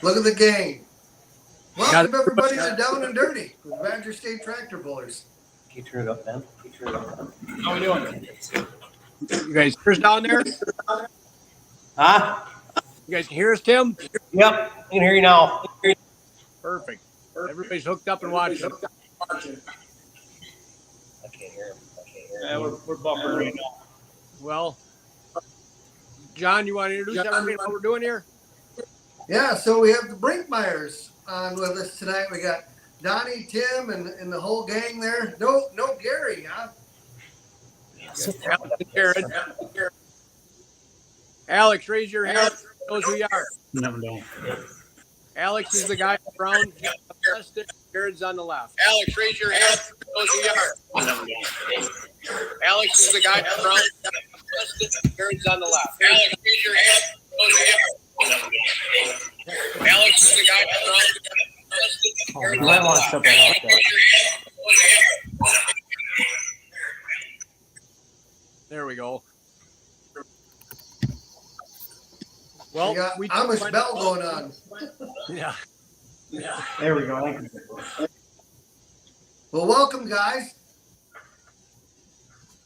Look at the gang. Welcome everybody to Down and Dirty with Badger State Tractor Pullers. Can you turn it up, Ben? How we doing? You guys hear us down there? Huh? You guys can hear us, Tim? Yep, I can hear you now. Perfect. Everybody's hooked up and watching. I can't hear him. Yeah, we're buffering right now. Well, John, you want to introduce everybody what we're doing here? Yeah, so we have the Brinkmeiers on with us tonight. We got Donnie, Tim, and the whole gang there. No Gary, huh? Alex and Jared. Alex, raise your hand. Knows who you are. No. Alex is the guy around. Jared's on the left. Alex, raise your hand. Knows who you are. Alex is the guy around. Jared's on the left. Alex, raise your hand. Knows who you are. Alex is the guy around. You might want to step back like that. There we go. Well, We got Amish Bell going on. Yeah. There we go. Well, welcome, guys.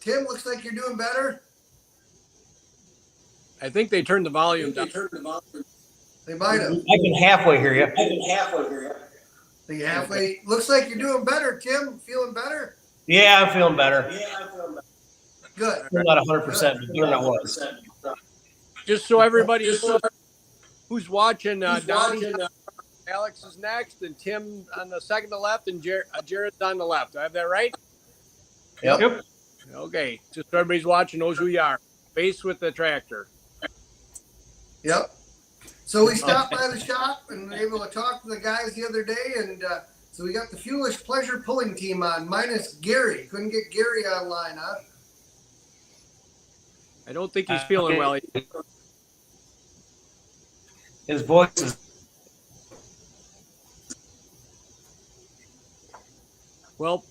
Tim, looks like you're doing better. I think they turned the volume down. They might have. I can halfway hear you. Think halfway. Looks like you're doing better, Tim. Feeling better? Yeah, I'm feeling better. Good. I'm not 100%, but doing I was. Just so everybody knows who's watching, Donnie, Alex is next, and Tim on the second to left, and Jared's on the left. Do I have that right? Yep. Okay. Just so everybody's watching knows who you are. Face with the tractor. Yep. So we stopped by the shop and were able to talk to the guys the other day, and so we got the Fuelish Pleasure Pulling team on, minus Gary. Couldn't get Gary online, huh? I don't think he's feeling well. His voice is. Well,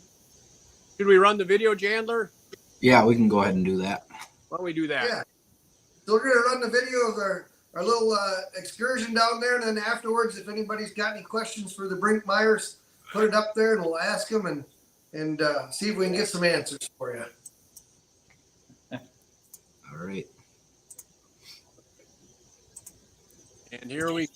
should we run the video, Chandler? Yeah, we can go ahead and do that. Why don't we do that? Yeah. So we're going to run the video of our little excursion down there, and then afterwards, if anybody's got any questions for the Brinkmeiers, put it up there, and we'll ask them and see if we can get some answers for you. All right. And here we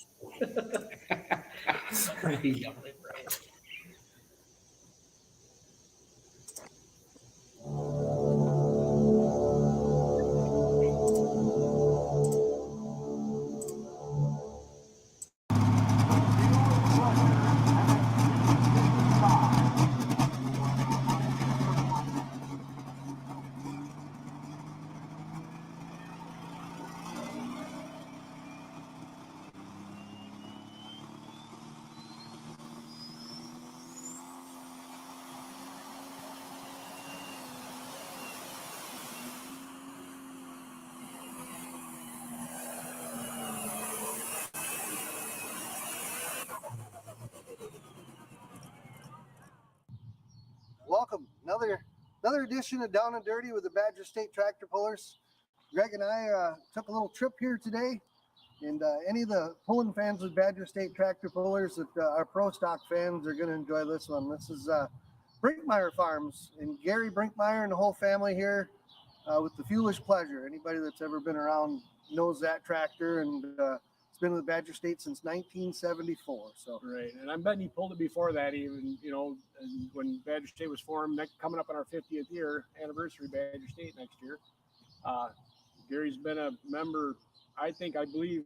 Welcome. Another edition of Down and Dirty with the Badger State Tractor Pullers. Greg and I took a little trip here today, and any of the pulling fans with Badger State Tractor Pullers that are pro stock fans are going to enjoy this one. This is Brinkmeier Farms, and Gary Brinkmeier and the whole family here with the Fuelish Pleasure. Anybody that's ever been around knows that tractor, and it's been with Badger State since 1974. So right, and I'm betting he pulled it before that, even and when Badger State was formed, coming up on our 50th year anniversary, Badger State next year. Gary's been a member. I believe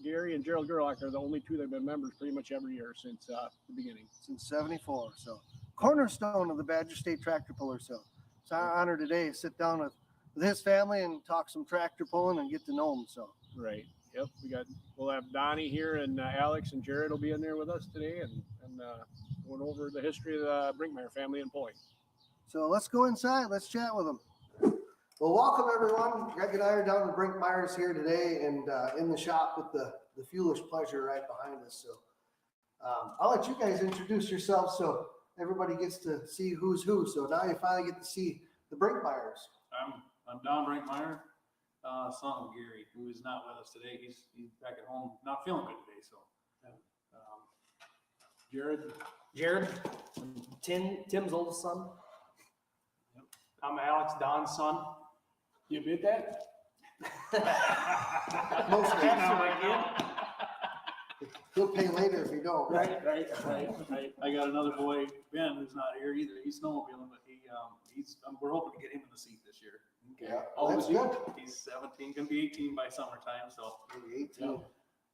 Gary and Gerald Gerlach are the only two that have been members pretty much every year since the beginning. Since 74. So cornerstone of the Badger State Tractor Puller. So it's our honor today to sit down with his family and talk some tractor pulling and get to know him. So right. Yep. We'll have Donnie here, and Alex and Jared will be in there with us today and going over the history of the Brinkmeier family and pulling. So let's go inside. Let's chat with them. Well, welcome everyone. Greg and I are down at Brinkmeier's here today, and in the shop with the Fuelish Pleasure right behind us. So I'll let you guys introduce yourselves so everybody gets to see who's who. So now you finally get to see the Brinkmeiers. I'm Don Brinkmeier. son of Gary, who is not with us today. He's back at home, not feeling good today. So, Jared, Tim's oldest son. I'm Alex, Don's son. you bid that? Mostly. Absolutely. He'll pay later if you don't. Right. I got another boy, Ben, who's not here either. He's snowmobiling, but we're hoping to get him in the seat this year. Okay. Yeah, How old that's is he? good. He's 17, gonna be 18 by summertime. So, Maybe 18. yeah.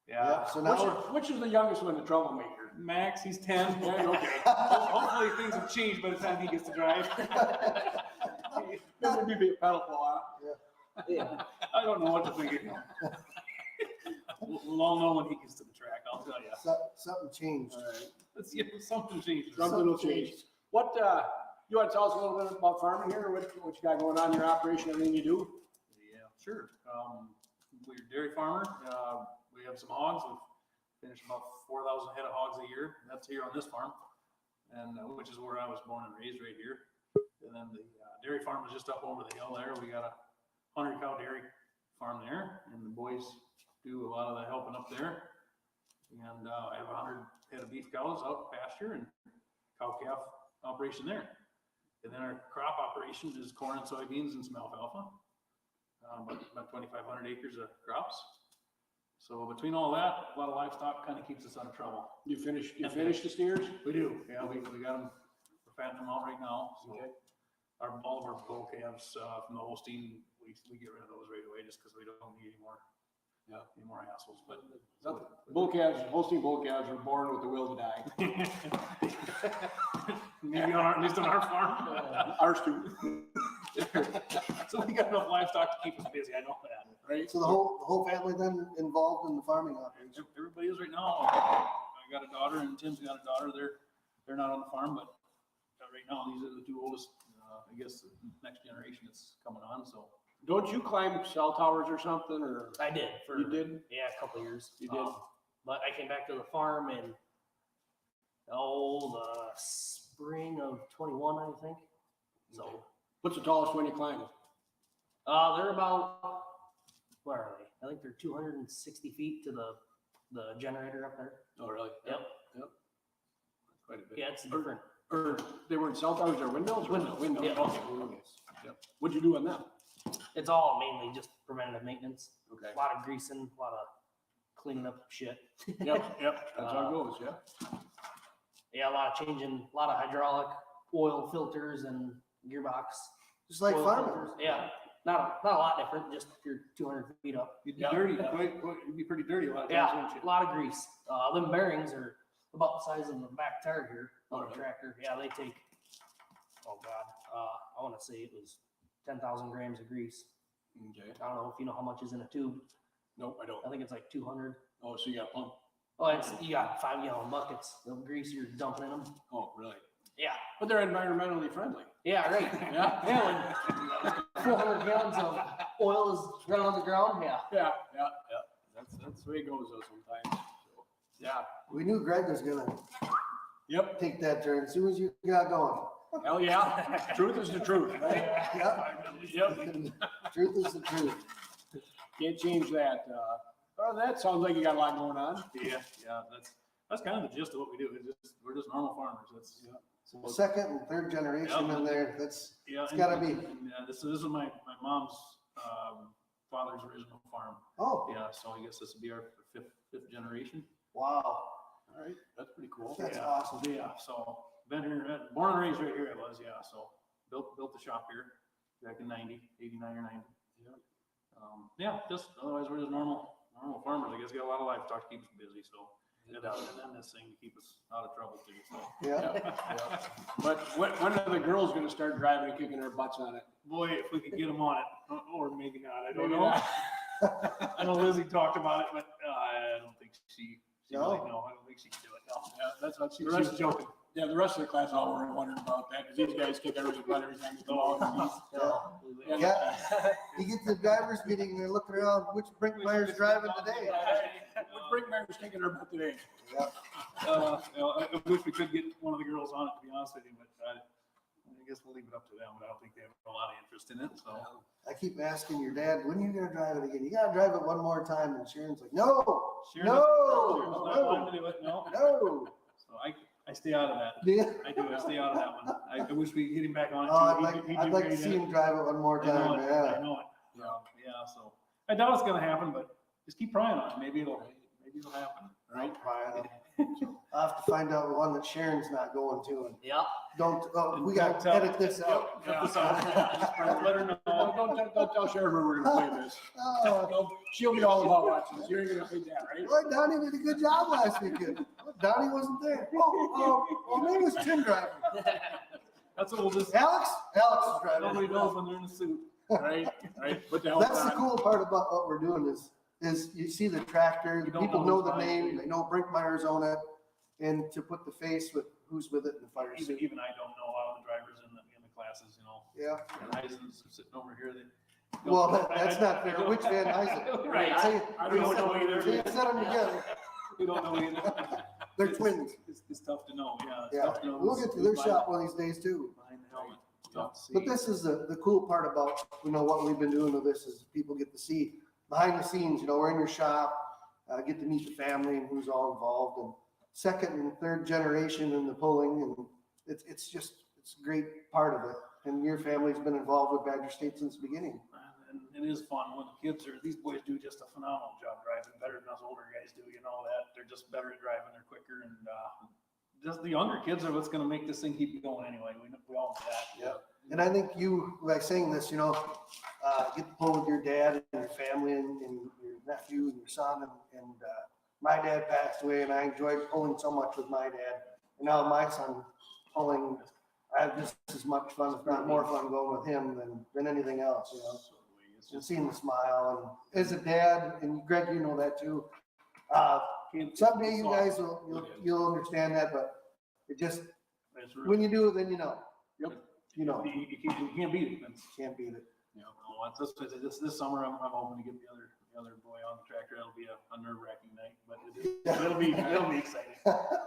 Yeah, so now Which is the youngest one, the troublemaker? Max, he's 10. Yeah, okay. Hopefully things have changed by the time he gets to drive. This would be a pedal pull, huh? Yeah. I don't know what to think of him. We'll all know when he gets to the track, I'll tell you. something changed. All right. Let's see if something changes. Something will change. What, you want to tell us a little bit about farming here? What you got going on in your operation, everything you do? Yeah, sure. We're a dairy farmer. We have some hogs. We've finished about 4,000 head of hogs a year. That's here on this farm, and which is where I was born and raised, right here. And then the dairy farm is just up over the hill there. We got a 100 cow dairy farm there, and the boys do a lot of the helping up there. And I have 100 head of beef cows out pasture and cow calf operation there. And then our crop operation is corn and soybeans and some alfalfa. About 2,500 acres of crops. So between all that, a lot of livestock kind of keeps us out of trouble. You finished the steers? We do, yeah. We got them. We're fattening them out right now. So Okay. all of our bull calves from the Holstein, we get rid of those right away just because we don't need any more. Yeah. Any more hassles, but Bull calves, Holstein bull calves are born with the will to die. maybe at least on our farm. Ours too. So we got enough livestock to keep us busy. I know that. Right? So the whole family then involved in the farming operation. Everybody is right now. I got a daughter and Tim's got a daughter. They're not on the farm, but right now these are the two oldest. I guess the next generation that's coming on. So Don't you climb cell towers or something, or? I did. You did? Yeah, a couple of years. You did? But I came back to the farm in the spring of 21, I think. So What's the tallest one you climbed? they're about, where are they? I think they're 260 feet to the generator up there. Oh, really? Yep. Quite a bit. Yeah, it's different. Or they weren't cell towers, they're windows? Windows. Yeah. Okay, windows. Yep. What'd you do on them? It's all mainly just preventative maintenance. Okay. A lot of greasing, a lot of cleaning up shit. Yep. That's how it goes, yeah. Yeah, a lot of changing, a lot of hydraulic oil filters and gearbox. Just like oil farming. filters. Yeah, not a lot different, just you're 200 feet up. you'd be Yeah. dirty. You'd be pretty dirty a lot of times, Yeah, wouldn't you? a lot of grease. Them bearings are about the size of the back tire here on Oh, the really? tractor. Yeah, they take, oh God, I want to say it was 10,000 grams of grease. Okay. I don't know if you know how much is in a tube. Nope, I don't. I think it's like 200. Oh, so you got a pump? Oh, you got 5-gallon buckets of grease you're dumping in them. Oh, really? Yeah, But they're environmentally friendly. yeah, right. Yeah. Yeah, when 400 gallons of oil is running on the ground. Yeah. Yeah. That's the way it goes though sometimes. So, yeah. We knew Greg was gonna Yep. take that turn as soon as you got going. Hell yeah. Truth is the truth, right? Yep. Yep. Truth is the truth. Can't change that. That sounds like you got a lot going on. Yeah. That's kind of the gist of what we do. We're just normal farmers. That's so, Second and third generation in there. It's it's gotta be. This is my mom's father's original farm. Oh, Yeah, so I guess this would be our fifth generation. wow. All right. That's pretty cool. That's Yeah. awesome. Yeah, so been here, born and raised right here. It was, yeah. So built the shop here back in 89 or 90. Yeah, just otherwise we're just normal farmers. I guess got a lot of livestock to keep us busy. So and then this thing to keep us out of trouble too. So Yeah. But when are the girls going to start driving and kicking their butts on it? boy, if we could get them on it, or maybe not. I don't Maybe know. not. I know Lizzie talked about it, but I don't think she No? really, no, I don't think she can do it. No. Yeah, that's what she The rest was is joking. Yeah, the rest of the class all were wondering about that because these guys kick everybody's butt every time they come out. Yeah. Yeah. You get to the driver's meeting and they're looking around, which Brinkmeier's driving today? Which Brinkmeier's kicking their butt today? Yeah. I wish we could get one of the girls on it, to be honest with you, but I guess we'll leave it up to them, but I don't think they have a lot of interest in it, so. I keep asking your dad, when are you gonna drive it again? You gotta drive it one more time, and Sharon's like, no, Sharon's no, not wanting to do it, no. no. So I stay out of that. Yeah. I do, I stay out of that one. I wish we could get him back on it Oh, too. I'd like to see him drive it one more I know time, it, yeah. I know it. Yeah, so I doubt it's gonna happen, but just keep prying on it. Maybe it'll happen, right? I'll have to find out one that Sharon's not going to, and Yeah. don't, And we gotta tell- edit this out. Cut this out. Just let her know. Don't tell Sharon where we're gonna play this. Oh, She'll be all about watching this. You ain't gonna say that, right? boy, Donnie did a good job last weekend. Donnie wasn't there. Oh, maybe it was Tim driving. That's what we'll just, Alex is driving. nobody knows when they're in a suit. Right? Put the helmet That's the on. cool part about what we're doing is you see the tractor, You don't people know know who's the behind name, it. they know Brinkmeier's own it, and to put the face with who's with it in the fire suit. Even I don't know a lot of the drivers in the classes, you know. Yeah, Van Huysen's sitting over here. well, that's not fair. Which Van Huysen? Right. Say- I don't know either. say you set them together, We don't know either. they're It's- twins. It's tough to know, yeah. It's Yeah, tough to know we'll who's- get to their who's shop one of these days too. behind the helmet. Tough to see. But this is the cool part about, what we've been doing with this is people get to see behind the scenes, we're in your shop, get to meet the family and who's all involved, and second and third generation in the pulling, and it's a great part of it. And your family's been involved with Badger State since the beginning. And it is fun when the kids these boys do just a phenomenal job driving, better than us older guys do, that. They're just better at driving, they're quicker, and just the younger kids are what's gonna make this thing keep going anyway. We all know that. Yeah. And I think you, by saying this, get to pull with your dad and your family and your nephew and your son. And my dad passed away, and I enjoyed pulling so much with my dad. And now my son pulling, I have just as much fun, if not more fun, going with him than anything else, And seeing the smile. And as a dad, and Greg, you know that too. Someday you guys you'll understand that, but it just, It's really- when you do it, then you know. Yep. You know, You can't beat it. can't beat it. This summer, I'm hoping to get the other boy on the tractor. It'll be a nerve-wracking night, but it'll be exciting.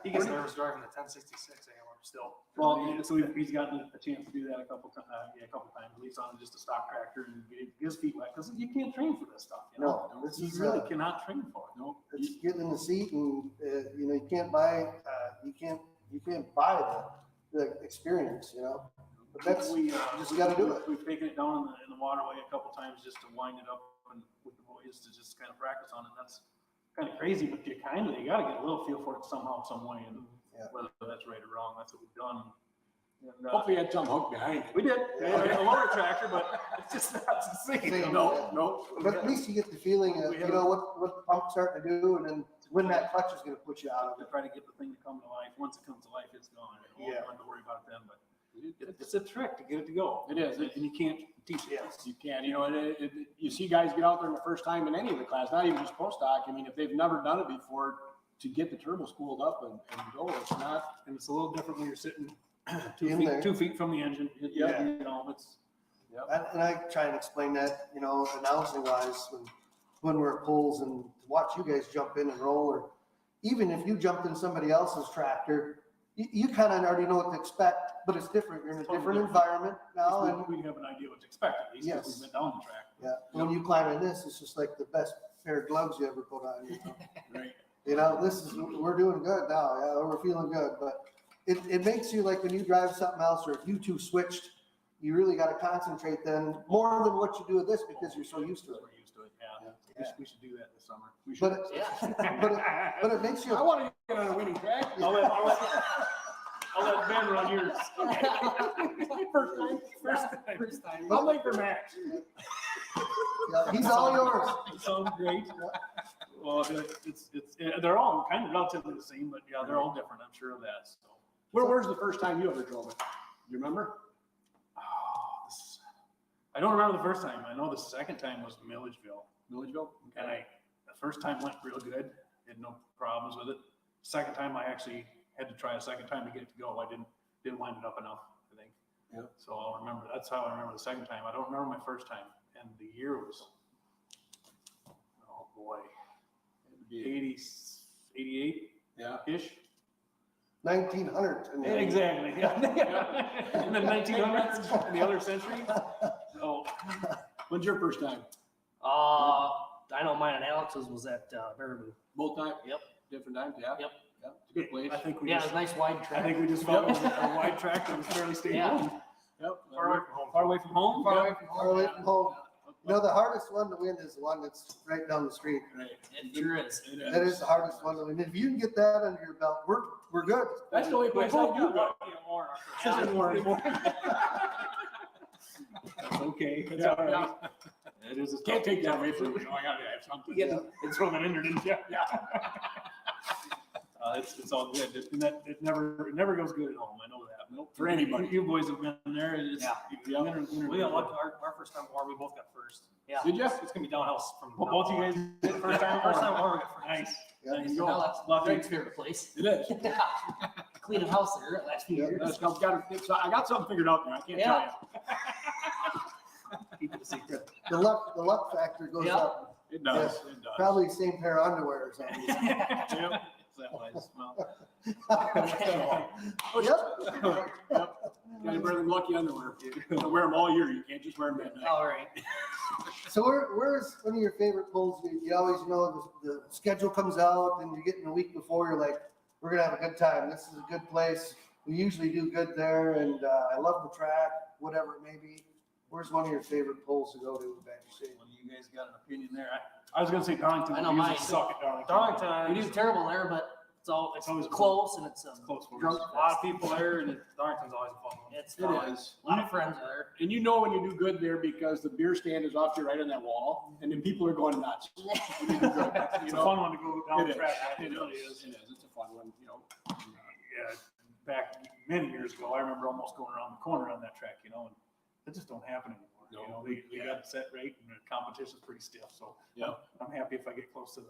He gets nervous driving the 1066 AM still. Well, so he's gotten a chance to do that a couple times, at least on just a stock tractor and get his feet wet, because you can't train for this stuff, No, this You is, really cannot train for it. No. It's getting in the seat, and you can't buy the experience, But that's, We you just gotta do it. We've taken it down in the waterway a couple times just to wind it up and with the boys to just kind of practice on it. That's kind of crazy, but you gotta get a little feel for it somehow, some way, and Yeah. whether that's right or wrong, that's what we've done. And, Hopefully you had some hook behind it. we did. Yeah. We had a lower tractor, but it's just not the same. Same, No. But at least you get the feeling of, We have- what the pump's starting to do, and then when that clutch is gonna put you out of To it. try to get the thing to come to life. Once it comes to life, it's gone. You Yeah. don't have to worry about it then, but it's a trick to get it to go. It is. And you can't teach it. Yes. You can, you see guys get out there in the first time in any of the class, not even just post-doc. If they've never done it before, to get the turbo spooled up and go, it's not. And it's a little different when you're sitting In there. 2 feet from the engine. Yeah. It's. And I try and explain that, announcing wise, when we're at pulls, and to watch you guys jump in and roll, or even if you jumped in somebody else's tractor, you kind of already know what to expect, but it's different. You're in a Totally different different. environment now, and We have an idea what to expect at least, because Yes. we've been down the track. yeah, when you climb in this, it's just like the best pair of gloves you ever put on. Right. We're doing good now. Yeah, we're feeling good, but it makes you, like when you drive something else, or if you two switched, you really got to concentrate then more than what you do with this, because you're so used to it. We're used to it, yeah. Yeah. We should do that this summer. We But should. Yeah. But it makes you. I want to get on a winning track. I'll let Ben run yours. First time. I'll make the match. Yeah, he's all yours. It sounds great. Well, they're all kind of relatively the same, but yeah, they're all different. I'm sure of that. So. Where's the first time you ever drove it? You remember? I don't remember the first time. I know the second time was Milledgeville. Milledgeville? And the first time went real good. Had no problems with it. Second time, I actually had to try a second time to get it to go. I didn't wind it up enough, I think. Yeah. So I'll remember. That's how I remember the second time. I don't remember my first time. And the year was, oh boy, 88-ish. Yeah. 1900. Exactly, yeah. In the 1900s, in the other century. Oh, When's your first time? I know mine and Alex's was at Baraboo. Both times? Yep. Different times, yeah? Yep. Yeah, it's a good place. I think we Yeah, just, it's a nice wide I track. think we just found a wide track that was fairly stable. Yeah. Yep. Far away from home. Far away from home? Far away Yeah. from Far away home. from home. You know, the hardest one to win is the one that's right down the street. Right. It sure is. That is the hardest one to win. If you can get that under your belt, we're good. That's the only place I do good. Yeah, more. That's okay. That's all right. It is. Can't take that away from you. I gotta have something. Yeah, it's thrown that in there, didn't you? Yeah. It's all good. It never goes good at home. I know that. Nope, for anybody. You boys have been there. It's, Yeah. We got lucky, our first time war, we both got first. Yeah. Did you? It's gonna be downhill from. Well, both you guys did First time war, we got first. Nice. Yeah. There you So now go. that's Lucky. Greg's favorite place. It is. Cleaning house there last few Yeah, years. I got something figured out there. I can't tell you. Keep it a secret. The luck factor goes Yeah. up. It does. It does. Probably same pair of underwear or something. Yep. That wise. Well, Yep. Yep. Gotta wear them lucky underwear. You gotta wear them all year. You can't just wear them at night. All right. So where's one of your favorite pulls? You always know the schedule comes out and you're getting a week before, you're like, we're gonna have a good time. This is a good place. We usually do good there, and I love the track, whatever it may be. Where's one of your favorite pulls to go to in Badger State? well, you guys got an opinion there. I was gonna say Darlington. I know We usually mine. suck at Darlington. Darlington, We do terrible there, but it's It's always close and it's Close for us. drunk. a lot of people there, and Darlington's always a fun one. It's It fun. is. A lot of friends are there. And you know when you do good there because the beer stand is off to your right on that wall, and then people are going nuts. It's a fun one to go down It the is. track. It really is. It is. It's a fun one, you know. Yeah, back many years ago, I remember almost going around the corner on that track, and it just don't happen anymore. No. They got it set right, and the competition's pretty stiff, so. Yeah. I'm happy if I get close to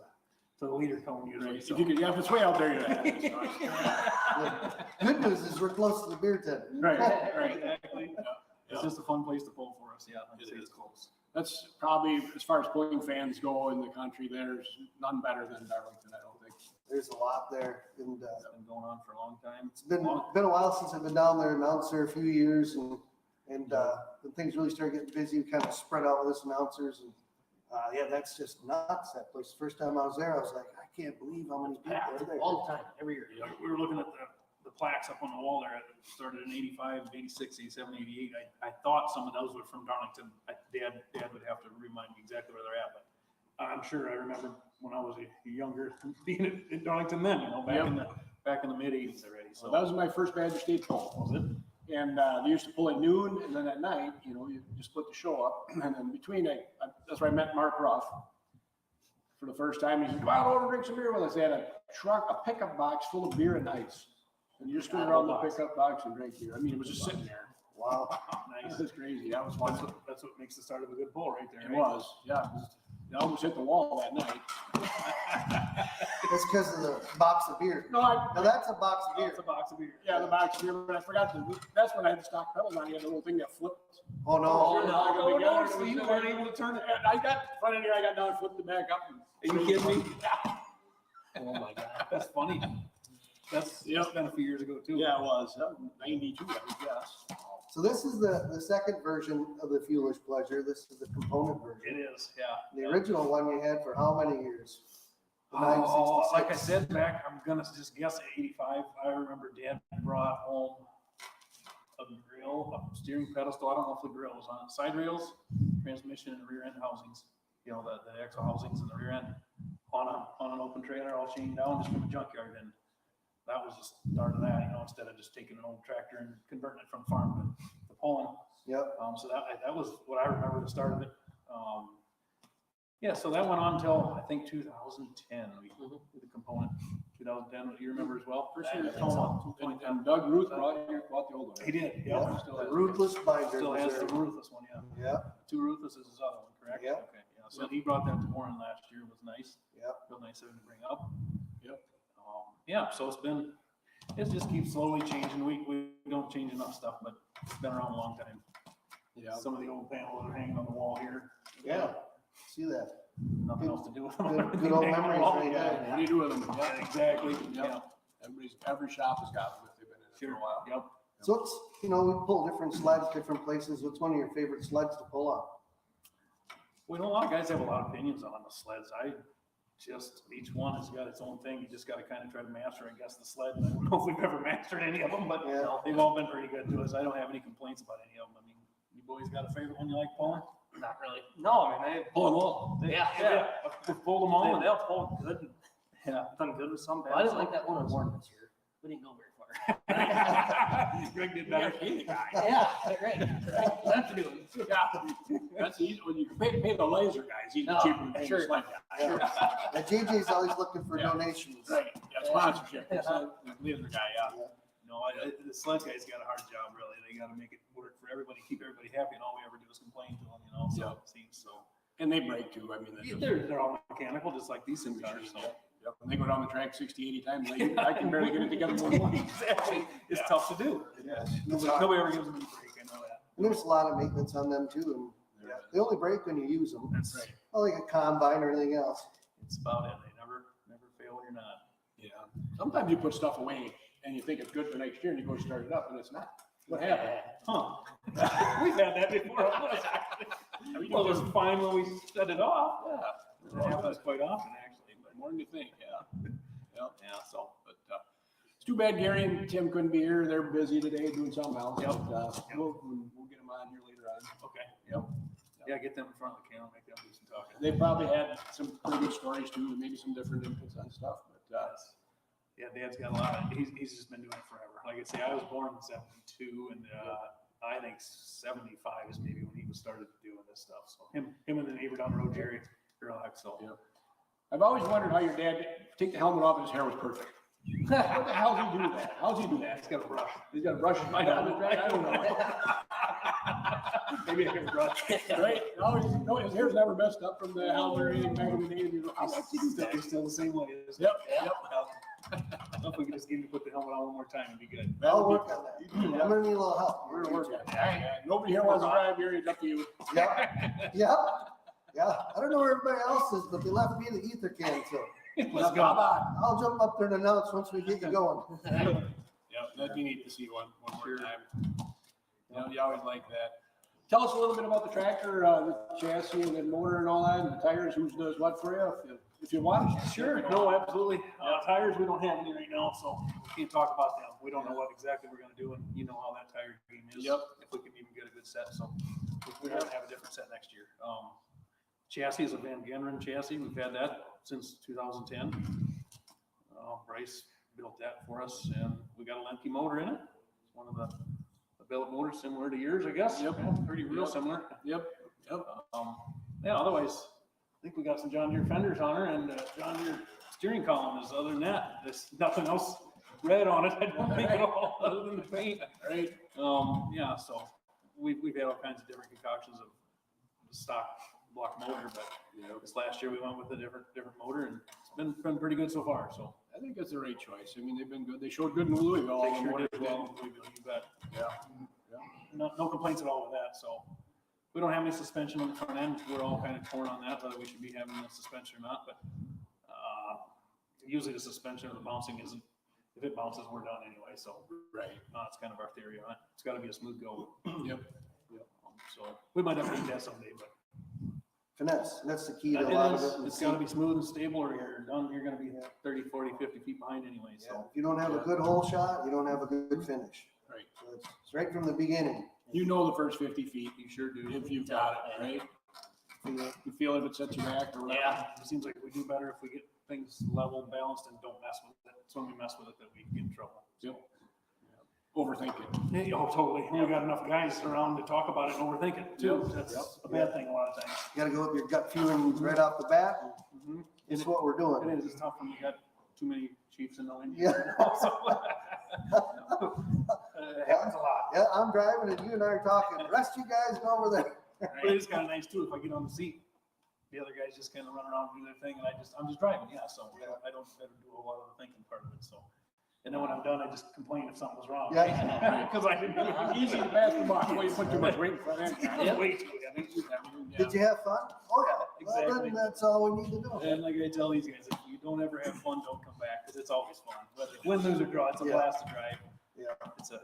the leader coming usually. If you could, yeah, if it's way out there, you're at it. Good news is we're close to the beer tent. Right, exactly. It's just a fun place to pull for us, yeah. I'd say it's close. That's probably, as far as pulling fans go in the country, there's none better than Darlington, I don't think. There's a lot there, and It's been going on for a long time. it's been a while since I've been down there, announcer a few years, and when things really started getting busy, we kind of spread out with us announcers, and yeah, that's just nuts. That place. The first time I was there, I was like, I can't believe how many people are there. All the time, every year. We were looking at the plaques up on the wall there. It started in 85, 86, 87, 88. I thought some of those were from Darlington. Dad would have to remind me exactly where they're at, but I'm sure I remember when I was younger being in Darlington then, back in the mid 80s already. So So that was my first Badger State pull. was it? And they used to pull at noon, and then at night, you just split the show up. And then between, that's where I met Mark Ruff for the first time. He said, "Come on over and drink some beer with us." They had a pickup box full of beer and ice. And you just stood around the pickup box and drank beer. I mean, it was just sitting there. Wow. It Nice. was crazy. That was fun. That's what makes the start of a good pull right there. It right? was, yeah. I almost hit the wall that night. That's because of the box of beer. No, Now that's a box of beer. It's a box of beer. yeah, the box beer, but I forgot that's when I had the stock pedals on. You had the little thing that flipped. Oh no. no, so you weren't able to turn it. And I got front end here, I got down, flipped it back up. Are you kidding me? Oh my God. That's funny. That's been a few years ago too. Yeah, it was. 92, I would guess. So this is the second version of the Fuelish Pleasure. This is the component version. It is, yeah. The original one you had for how many years? The Oh, 966. like I said back, I'm gonna just guess 85. I remember Dad brought home a grill, a steering pedestal. I don't know if the grill was on it. Side rails, transmission, and rear end housings. The axle housings in the rear end on an open trailer, all chained down just from a junkyard. And that was just the start of that, instead of just taking an old tractor and converting it from farm to pulling. Yep. So that was what I remember the start of it. Yeah, so that went on until I think 2010. We did the component. 2010, you remember as well? First year, Yeah, I think so. And Doug Ruth brought the old one. He did, Yeah. yeah. Still The has, ruthless binder. still was has there. the ruthless one, yeah. Yeah. Two ruthless is his other one, correct? Yeah. Okay, yeah. So he brought that to Warren last year. It was nice. Yeah. Real nice of him to bring up. Yep. Yeah, so it just keeps slowly changing. We don't change enough stuff, but it's been around a long time. Yeah. Some of the old panels are hanging on the wall here. Yeah. See that? Nothing else to do with them. Good old memories right Yeah, there. what do you do with them? Yeah, exactly. Yeah. Every shop has got them if they've been in it for a while. Yep. So it's, we pull different sleds, different places. What's one of your favorite sleds to pull on? Well, a lot of guys have a lot of opinions on the sleds. Each one has got its own thing. You just got to kind of try to master, I guess, the sled. I don't know if we've ever mastered any of them, but Yeah. they've all been pretty good to us. I don't have any complaints about any of them. I mean, you boys got a favorite one you like pulling? Not really. No, I mean, Pull them all. Yeah. We've pulled them all. they'll pull good. And Yeah. done good with some. Bad I didn't some. like that one on Warren this year. We didn't go very far. Greg did better. Yeah, great. That's doing. That's easy, when you pay the laser guys, he's No, cheaper than paying the sure. sled guy. Sure. Now, JJ's always looking for Yeah. donations. Right, yeah, sponsorship, the laser guy, yeah. No, the sled guy's got a hard job, really. They got to make it work for everybody, keep everybody happy, and all we ever do is complain to them, so Yeah. it seems so. And they break too, I mean, that's They're all mechanical, just like these sim cars, so. Yep, when they go down the track 60, 80 times, I can barely get it together one morning. Exactly. It's Yeah. tough to do. Yes. Nobody ever gives them any break, I know that. And there's a lot of maintenance on them too, and they only break when you use them. That's right. Not like a combine or anything else. It's about it. They never fail when you're not. Yeah, sometimes you put stuff away and you think it's good for next year and you go start it up and it's not. What happened? Huh. We've had that before. Well, it was fine when we set it off. Yeah. It happens quite often, actually, but More than you think, yeah. yeah, so. But it's too bad Gary and Tim couldn't be here. They're busy today doing something else. Yep. But, we'll get them on here later on. Okay. Yep. Yeah, get them in front of the camera, make them do some talking. They probably had some pretty good stories too, maybe some different inputs on stuff, but Yeah, Dad's got a lot. He's just been doing it forever. Like I say, I was born in '72, and I think '75 is maybe when he was started doing this stuff. So him and the neighbor down the road, Jerry, they're like so. Yeah. I've always wondered how your dad take the helmet off and his hair was perfect. What the hell does he do that? How's he do that? He's got a brush. He's got a brush. I don't know. I don't know. Maybe I can brush. Right? No, his hair's never messed up from the helmet or anything back in the day. You know, how much he do that? He's still the same way. Isn't Yep. Yep. If we could just get him to put the helmet on one more time, it'd be good. I'll work on that. I'm gonna need a little help. We're gonna work on it. Yeah, nobody here wants to drive here. It's up to you. Yeah, yeah, yeah. I don't know where everybody else is, but they left me the ether can, so Let's Come go. on. I'll jump up there and announce once we get you going. Yeah, that'd be neat to see one more time. You always like that. Tell us a little bit about the tractor, the chassis and the motor and all that, and the tires, who does what for you, if you want. Sure, no, absolutely. Tires, we don't have any right now, so we can't talk about them. We don't know what exactly we're gonna do, and you know how that tire game is. Yep. If we can even get a good set, so we're gonna have a different set next year. Chassis is a Van Genderen chassis. We've had that since 2010. Bryce built that for us, and we got a Lemke motor in it. It's one of the billet motors similar to yours, I guess. Yep. Yeah, pretty real similar. Yep. Yeah, otherwise, I think we got some John Deere fenders on her, and John Deere steering column is, other than that, there's nothing else red on it, I don't think at all, other than the paint. Right. Yeah, so we've had all kinds of different concoctions of the stock block motor, but this last year we went with a different motor, and it's been pretty good so far, so. I think that's the right choice. I mean, they've been good. They showed good in Louisville. They sure did well, you bet. Yeah. No complaints at all with that, so. We don't have any suspension on the front end. We're all kind of torn on that, whether we should be having the suspension or not, but usually the suspension or the bouncing isn't, if it bounces, we're done anyway, so. Right. That's kind of our theory on it. It's gotta be a smooth go. Yep. So we might have to do that someday, but. Finesse, that's the key to It a lot of is. it. It's gotta be smooth and stable, or you're done, you're gonna be 30, 40, 50 feet behind anyway, Yeah, so. if you don't have a good hole shot, you don't have a good finish. Right. So it's right from the beginning. You know the first 50 feet You sure do. if you've got it, right? You feel if it sets you back or whatever. Yeah, it seems like we do better if we get things level, balanced, and don't mess with it. It's when we mess with it that we get in trouble. Yep. Overthink it. Yeah, oh, totally. We got enough guys around to talk about it and overthink it too. Yep. That's a bad thing a lot of times. You gotta go with your gut feeling right off the bat. Mhm. It's what we're doing. It is, it's tough when you got too many chiefs and no Indians. Yeah. It happens a lot. Yeah, I'm driving and you and I are talking. The rest of you guys go over there. But it is kind of nice too, if I get on the seat, the other guys just kind of run around and do their thing, and I'm just driving, yeah, so I don't do a lot of the thinking part of it, so. And then when I'm done, I just complain if something was wrong. Yeah. Because I didn't do it. Easy to pass the buck. Well, you put too much weight in front end. Yeah, way too heavy. Did you have fun? Oh, yeah. Well, Exactly. then that's all we need to know. And like I tell these guys, if you don't ever have fun, don't come back, because it's always fun. Whether win, lose, or draw, it's a Yeah. blast to drive. Yeah.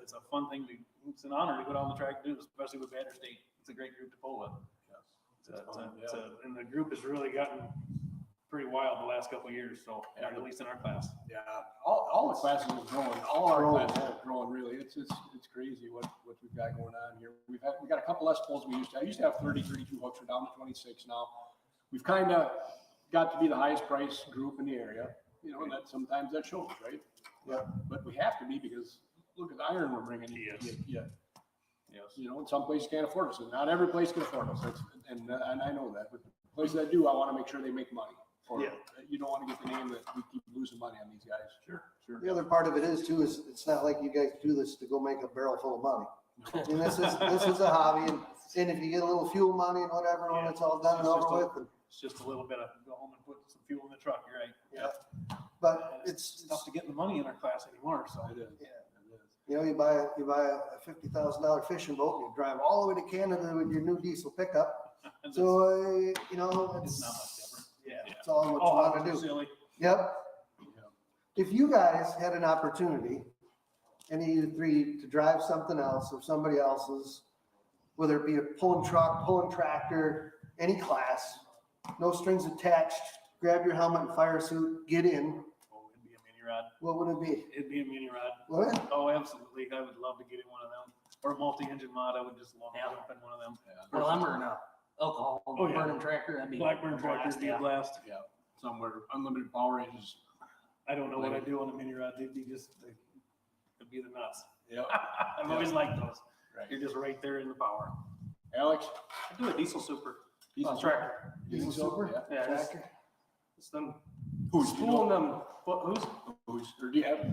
It's a fun thing it's an honor to go down the track and do, especially with Badger State. It's a great group to pull with. And the group has really gotten pretty wild the last couple of years, so at least in our class. Yeah, all the classes are growing. All our classes are growing. Really, it's crazy what we've got going on here. We got a couple less pulls we used to. I used to have 30, 32 hooks. We're down to 26 now. We've kind of got to be the highest price group in the area. You know, and that sometimes that shows, right? Yeah. But we have to be because look at the iron we're bringing in. Yes. Yes. You know, and some places can't afford us, and not every place can afford us. And I know that. But the places that do, I want to make sure they make money. Or you don't want to get the name that we keep losing money on these guys. Sure. The other part of it is too, is it's not like you guys do this to go make a barrel full of money. I mean, this is a hobby, and if you get a little fuel money and whatever, when it's all done and over with. It's just a little bit of go home and put some fuel in the truck, you're right. Yeah. But it's tough to get the money in our class anymore, so. It is. Yeah. You know, you buy a $50,000 fishing boat and you drive all the way to Canada with your new diesel pickup. So, you know, It's not much different. Yeah. it's all what you want to do. Silly. Yep. If you guys had an opportunity, any of you three, to drive something else or somebody else's, whether it be a pulling truck, pulling tractor, any class, no strings attached, grab your helmet and fire suit, get in, Oh, it'd be a mini rod. what would it be? It'd be a mini rod. Would it? Oh, absolutely. I would love to get in one of them. Or a multi-engine mod. I would just love to jump in one of them. Well, I'm or no alcohol Oh, yeah. burning tractor. That'd be Blackburn a tractors blast, be a blast. Yeah. Somewhere unlimited power ranges. I don't know what I'd do on a mini rod. They'd be it'd be the nuts. Yeah. I've always liked those. Right. You're just right there in the power. Alex. I'd do a diesel super. Diesel Tractor. Diesel super? Yeah, Tractor? it's them Who's spooling them. Who's or do you have?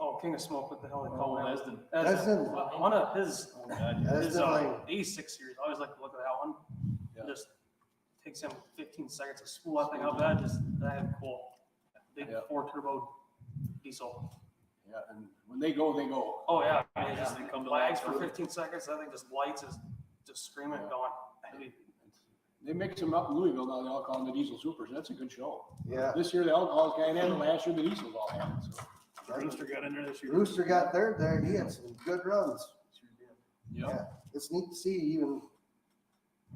Oh, King of Smoke, what the hell they call him? Lesden. That's in. One of his, Oh, God. That's his definitely. A6 series. I always like to look at that one. Yeah. Just takes him 15 seconds to spool that thing up. That cool. Big Yeah. 4 turbo diesel. Yeah, and when they go, they go. Oh yeah, They come to lags life. for 15 seconds. That thing just lights is just screaming, going. They mix them up in Louisville now. They all call them the diesel supers. That's a good show. Yeah. This year the alcohol's kind of had it. Last year the diesels all had it. So. Rooster got in there this year. Rooster got third there. He had some good runs. Yeah. Yeah. It's neat to see even,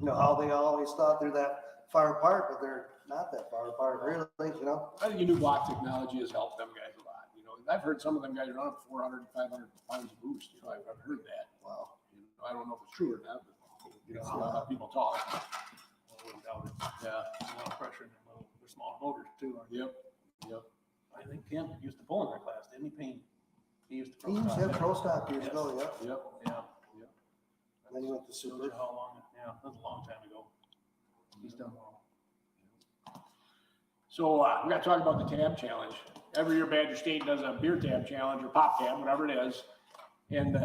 you know, how they always thought they're that far apart, but they're not that far apart, really, you know? I think the new block technology has helped them guys a lot. You know, I've heard some of them guys run up 400, 500 pounds of boost. You know, I've heard that. Wow. You know, I don't know if it's true or not, but you know how people talk. I wouldn't doubt it. Yeah. There's a lot of pressure in their small motors too. aren't they? Yep. Yep. I think Kemp used to pull in our class, didn't he, Payne? He used to. He used to have pro stock years ago, yeah. Yep. Yeah. And then he went to Shows super. you how long, yeah, that was a long time ago. He's done well. So we got to talk about the tab challenge. Every year Badger State does a beer tab challenge or pop tab, whatever it is. And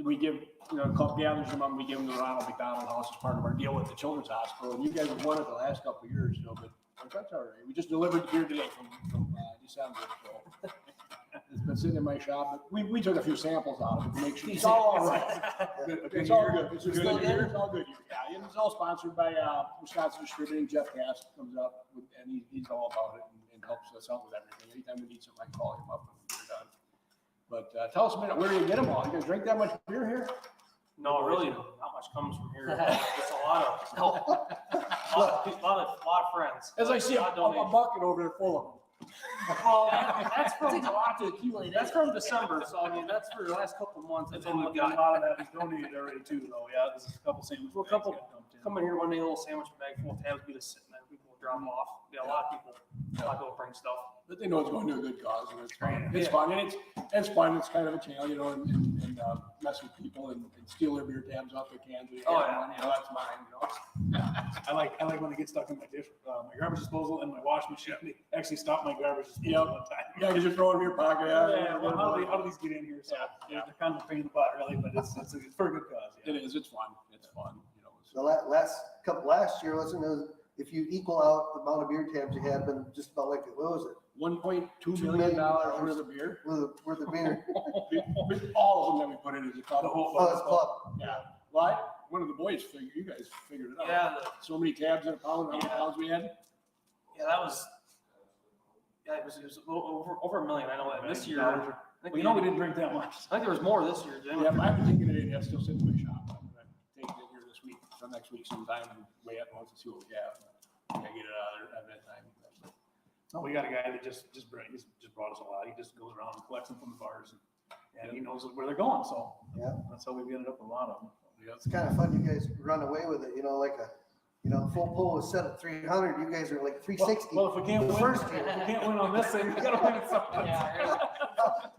we give, you know, the club gathers them up and we give them to the Ronald McDonald House as part of our deal with the Children's Hospital. And you guys have won it the last couple of years, you know, but that's all right. We just delivered the beer today from December. So it's been sitting in my shop, but we took a few samples out of it to make sure it's all right. It's all good. It's Still good. good? It's all good. Yeah, and it's all sponsored by Wisconsin Distributing. Jeff Cass comes up and he's all about it and helps us out with everything. Anytime we need something, I can call him up and we're done. But tell us a minute, where do you get them all? You guys drink that much beer here? No, really, not much comes from here. It's a lot of friends. As I see a bucket over there full of them. Well, that's from a lot to accumulate. That's from December, so I mean that's for the last couple of months. That's That's all all we've we got. A got. lot of that is donated already too, though. Yeah, this is a couple sandwich. Well, a bags couple got dumped in. come in here one day, a little sandwich bag full of tabs, be just sitting there. People will drop them off. Yeah, a lot of people bring stuff. But they know it's going to a good cause and it's fun. It's fun and it's fun. It's kind of a channel, you know, and mess with people and steal their beer tabs off their cans. Oh, yeah. You know, that's mine, you know. I like when they get stuck in my my garbage disposal and my wash machine. They actually stop my garbage disposal one time. Yeah, because you're throwing in your pocket. Yeah, well, how do these get in here? So they're kind of a pain in the butt, really, but it's for a good cause. Yeah. It is. It's fun. It's fun. You know. The last year, wasn't it, if you equal out the amount of beer tabs you had, been just about like, what was it? $1.2 million worth of beer. Worth of beer. With all of them that we put in as a club. Oh, it's club. Yeah. Well, one of the boys figured, you guys figured it out. Yeah, So many tabs in a pound, how many pounds we had? Yeah, that was. Yeah, it was over $1 million. I know that this year. I think Well, we didn't drink that much. I think there was more this year. Jim. Yeah, I've been taking it in. That's still sitting in my shop. I'm gonna take it in here this week, or next week sometime, and weigh it once and see what we have. I get it out of there at that time. No, we got a guy that just brought us a lot. He just goes around and collects them from the bars, and he knows where they're going. So Yeah. that's how we've ended up with a lot of them. It's kind of fun. You guys run away with it, like full pull was set at 300. You guys are like 360. Well, if we can't The win, first if year. we can't win on this thing, we gotta win at something. Yeah,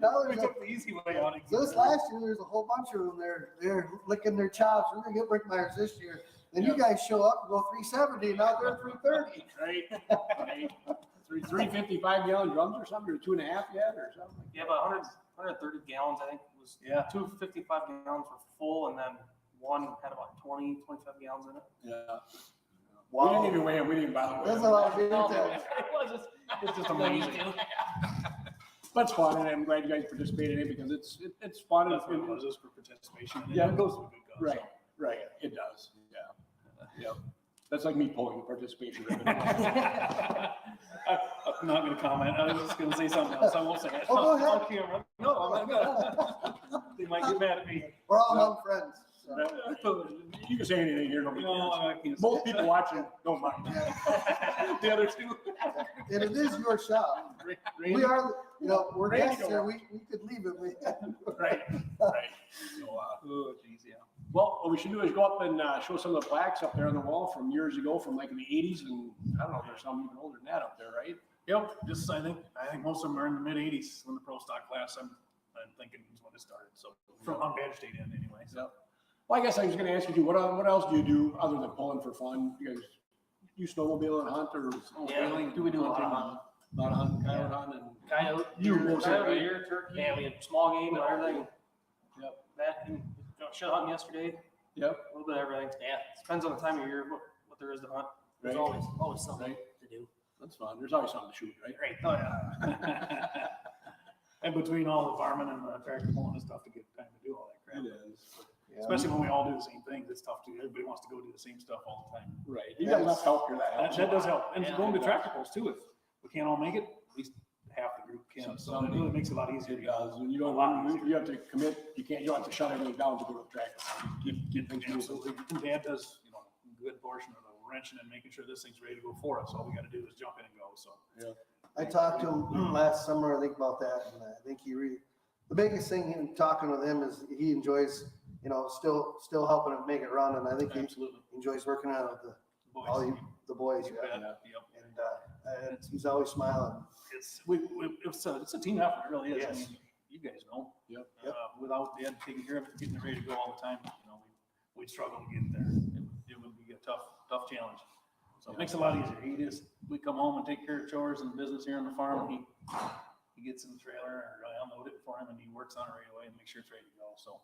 Now We there's took the easy way out. so this last year, there's a whole bunch of them. They're licking their chops. We're gonna get Brinkmeiers this year. Then you guys show up and go 370, and now they're 330. Right, right. 355 gallon drums or something, or 2.5 yet, or something. Yeah, but 130 gallons, I think, was 255 gallons were full, and then one had about 20, 25 gallons in it. Yeah. Wow. We didn't even weigh it. We didn't bother. That's a lot of beer No, tax. It's just amazing. But it's fun, and I'm glad you guys participated in it because it's fun. That's what it was, just for participation. Yeah. It goes to a good cause. Right, right. It does. Yeah. Yep. That's like me pulling participation. I'm not gonna comment. I was just gonna say something else. I won't say it. Oh, go ahead. On camera. No, I'm not gonna. They might get mad at me. We're all among friends. So. You can say anything here. Nobody No, cares. I can't. say Most it. people watching don't mind. The other two. And it is your shop. Randy? We are, we're Randy guests don't here. want- We could leave it. Right, right. So, Oh, geez, yeah. well, what we should do is go up and show some of the plaques up there on the wall from years ago, from like in the 80s, and I don't know if there's some even older than that up there, right? Yep, just, I think most of them are in the mid-80s when the pro stock class, I'm thinking is when it started, so, from on Badger State end anyway, so. Well, I guess I was gonna ask you, what else do you do other than pulling for fun? You guys, you snowmobile and hunt, or? Yeah, we do a lot of hunting. A lot of hunting, coyote hunting, and Coyote, You deer, mostly, coyote, right? deer, turkey. Yeah, we had small game and everything. Yep. That, and shot hunting yesterday, yep, a little bit of everything. Yeah, depends on the time of year, what there is to hunt. There's right, always something Right. to do. that's fun. There's always something to shoot, right? Right, oh yeah. And between all the farming and the tractor pulling, it's tough to get time to do all that crap. It is. Especially when we all do the same things, it's tough to, everybody wants to go do the same stuff all the time. Right. You got enough help here that helps. That does help, and Yeah. going to tractor pulls too, if we can't all make it, at least half the group can, so it really makes it a lot easier. It does. When you don't want, you have to commit, you don't have to shut everything down to go to the tractor. Get things moving. Absolutely, and Dad does, a good portion of the wrenching and making sure this thing's ready to go for us, all we gotta do is jump in and go, so. I talked to him last summer, I think, about that, and I think the biggest thing in talking with him is he enjoys, still helping him make it run, and I think he Absolutely. enjoys working on it with all Boys. the boys. You Yeah. bet. Yep. And he's always smiling. It's a team effort, it really is. I Yes. mean, you guys know. Yep. Without Dad taking care of it, getting it ready to go all the time, we'd struggle to get there. It would be a tough challenge. So it makes it a lot easier. We come home and take care of chores and business here on the farm. He gets in the trailer, or I unload it for him, and he works on it right away and makes sure it's ready to go. So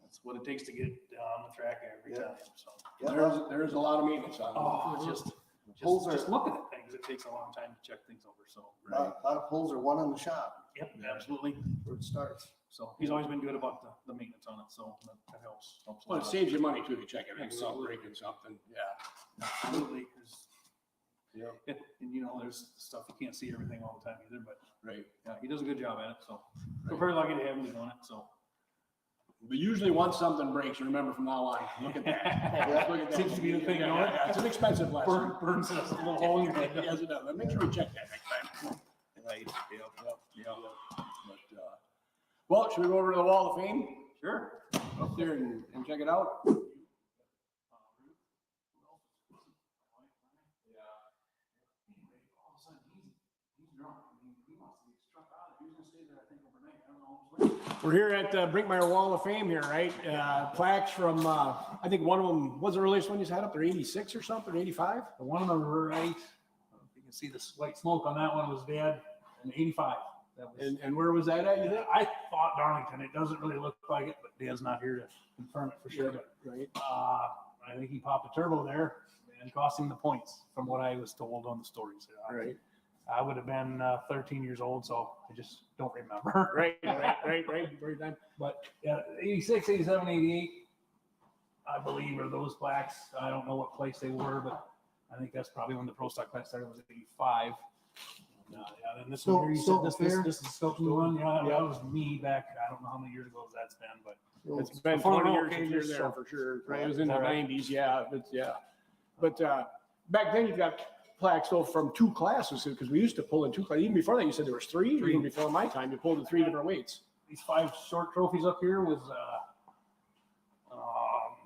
that's what it takes to get on the track every Yeah. time. So, There's a lot of maintenance on it. oh, just looking at things, it takes a long time to check things over. So, A lot of pulls are one in the shop yep, absolutely. where it starts. So he's always been good about the maintenance on it. So that helps. a Well, it lot. saves you money too to check everything, without Absolutely. breaking something. Yeah. Absolutely. 'Cause Yeah. there's stuff you can't see everything all the time either, but Right. yeah, he does a good job at it. So we're very lucky to have him doing it. So But usually once something breaks, you remember from now on, look at that. Yeah. Look at that. Seems to be the thing, Yeah, it's an expensive lesson. burns a little hole in your head. Yes, it does. But make sure we check that next time. Right. Yeah. But, well, should we go over to the Wall of Fame? Sure. Up there and check it out? We're here at Brinkmeier Wall of Fame here, right? Plaques from, I think one of them, was the earliest one you had up there, 86 or something, 85? The one on the right, I don't know if you can see the white smoke on that one was Dad in '85. That was, And where was that at, you think? I thought Darlington. It doesn't really look like it, but Dad's not here to confirm it for sure. But Right. I think he popped a turbo there and cost him the points from what I was told on the stories. Right. I would have been 13 years old, so I just don't remember. Right. Very time. But yeah, 86, 87, 88, I believe are those plaques. I don't know what place they were, but I think that's probably when the pro stock class started, was 85. Yeah, then this Still- one here, you still said this fair? is Stokes' new one. Yeah, that was me back. I don't know how many years ago that's been, but It's been Before 20 the years roll since you're cages, there so- for sure. Right, It was is in the that right? 90s, yeah. But back then you got plaques though from 2 classes because we used to pull in 2 classes. Even before that, you said there was 3. Even before my time, you pulled in 3 different weights. these 5 short trophies up here was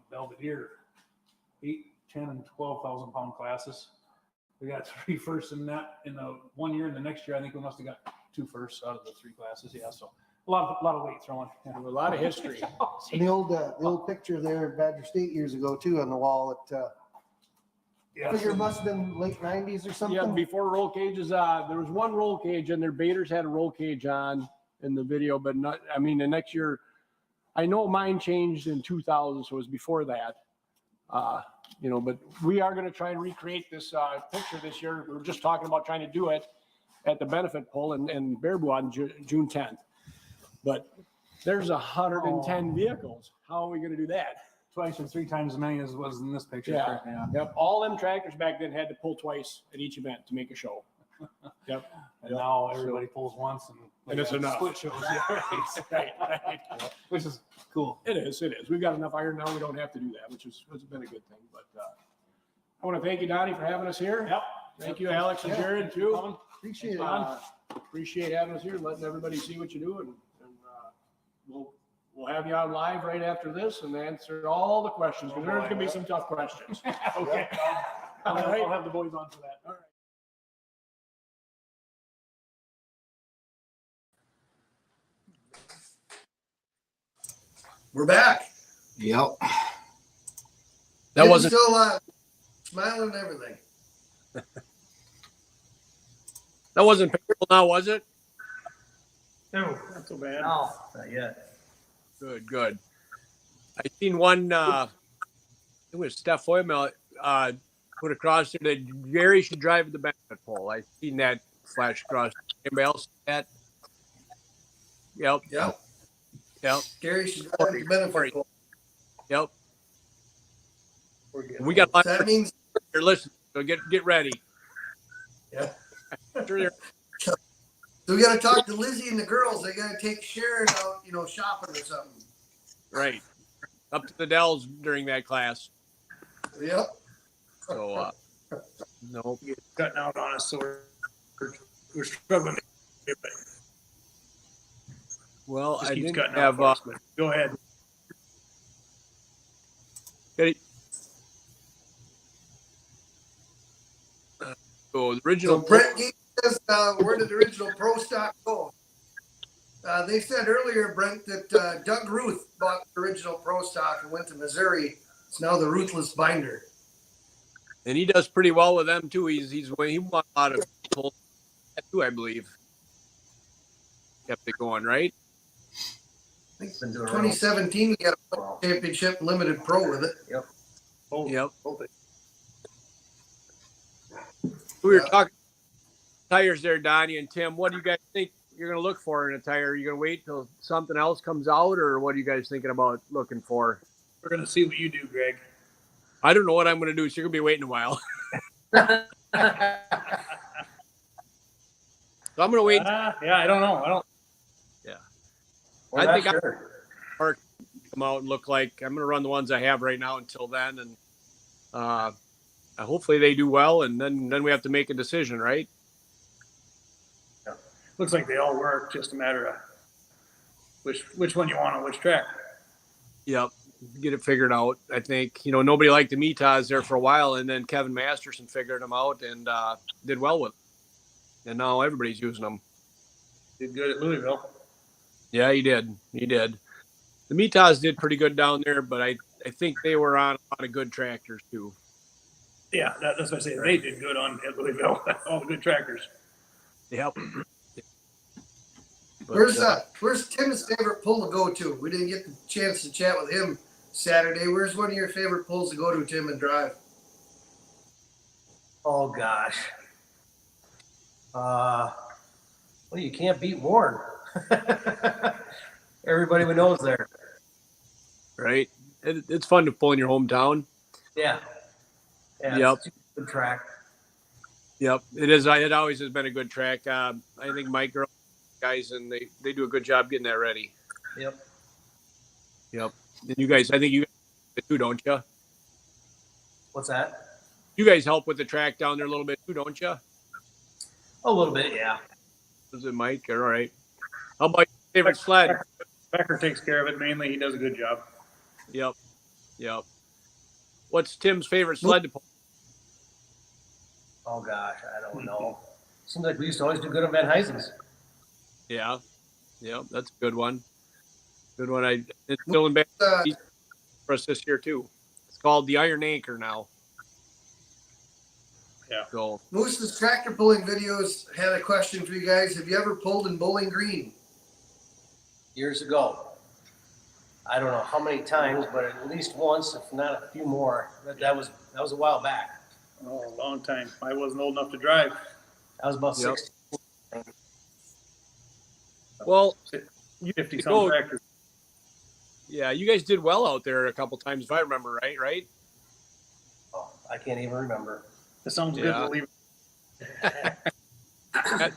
Belvedere, 8, 10, and 12,000 pound classes. We got 3 firsts in that in the 1 year, and the next year I think we must have got 2 firsts out of the 3 classes. Yeah, so a lot of weight throwing. Yeah. A lot of history. And the old picture there at Badger State years ago too on the wall. I figure it must have been late 90s or something. Yeah, before roll cages, there was 1 roll cage and their baiters had a roll cage on in the video, but not, I mean, the next year, I know mine changed in 2000, so it was before that. But we are going to try and recreate this picture this year. We were just talking about trying to do it at the benefit pull in Baraboo on June 10th. But there's 110 vehicles. How are we going to do that? Twice or 3 times as many as was in this picture. Yeah. Yeah. Yep. All them tractors back then had to pull twice at each event to make a show. Yep. And now everybody pulls once And it's enough. Split shows. Yeah, Right. which is cool. It is. We've got enough iron now. We don't have to do that, which has been a good thing. But I want to thank you, Donnie, for having us here. Yep. Thank you, Alex and Jared, too. Appreciate it. Appreciate having us here, letting everybody see what you do, and we'll have you on live right after this and answer all the questions, because there's going to be some tough questions. Okay. I'll All right. have the boys on for that. All right. We're back. Yep. That wasn't still smiling and everything. That wasn't painful now, was it? No, not so bad. No, not yet. Good. I seen one, it was Steph Hoymel, put across there that Gary should drive the benefit pole. I seen that flash across. Anybody else see that? Yep. Gary should drive the benefit pole. Yep. We're good. We got So that means here. Listen, so get ready. Yeah. Sure they're- so we got to talk to Lizzie and the girls. They got to take Sharon out, shopping or something. right. Up to the Dells during that class. Yep. So, no. Cutting out on us, so we're struggling. Well, Just I keeps didn't cutting out have, for us, but go ahead. so the So original. Brent gave us where did the original pro stock go? They said earlier, Brent, that Doug Ruth bought the original pro stock and went to Missouri. It's now the Ruthless Binder. And he does pretty well with them too. He won a lot of people too, I believe. Kept it going, right? I think 2017 he got a championship limited pro with it. Yep. Both. We were talking tires there, Donnie and Tim. What do you guys think you're going to look for in a tire? Are you going to wait till something else comes out, or what are you guys thinking about looking for? We're gonna see what you do, Greg. I don't know what I'm going to do, so you're going to be waiting a while. So I'm going to wait. Yeah, I don't know. Yeah. I think I'll come out and look like I'm going to run the ones I have right now until then, and hopefully they do well, and then we have to make a decision, right? Looks like they all work. Just a matter of which one you want on which track. Yep. Get it figured out. I think, nobody liked the Mitas there for a while, and then Kevin Masterson figured them out and did well with them. And now everybody's using them. Did good at Louisville. Yeah, he did. The Mitas did pretty good down there, but I think they were on a lot of good tractors too. Yeah, that's what I say. They did good at Louisville. All the good tractors. Yep. Where's Tim's favorite pull to go to? We didn't get the chance to chat with him Saturday. Where's one of your favorite pulls to go to, Tim, and drive? Oh gosh. Well, you can't beat Warren. Everybody we know is there. Right. It's fun to pull in your hometown. Yeah. Yep. Good track. Yep, it is. It always has been a good track. I think Mike girl guys and they do a good job getting that ready. Yep. Yep. And you guys, I think you guys too, don't you? What's that? You guys help with the track down there a little bit too, don't you? A little bit, yeah. Is it Mike? All right. How about your favorite sled? Becker takes care of it mainly. He does a good job. Yep. Yep. What's Tim's favorite sled to pull? Oh gosh, I don't know. Seems like we used to always do good on Van Huysen's. Yeah. Yep. That's a good one. Good one. It's still in bed for us this year too. It's called the Iron Anchor now. Yeah. So Moose's tractor pulling videos had a question for you guys. Have you ever pulled in Bowling Green? Years ago. I don't know how many times, but at least once, if not a few more. That was a while back. Oh, a long time. I wasn't old enough to drive. I was about Yep. 16. well, 50 you some know- tractors. yeah, you guys did well out there a couple times if I remember right, right? Oh, I can't even remember. It sounds good. Yeah. We'll leave it.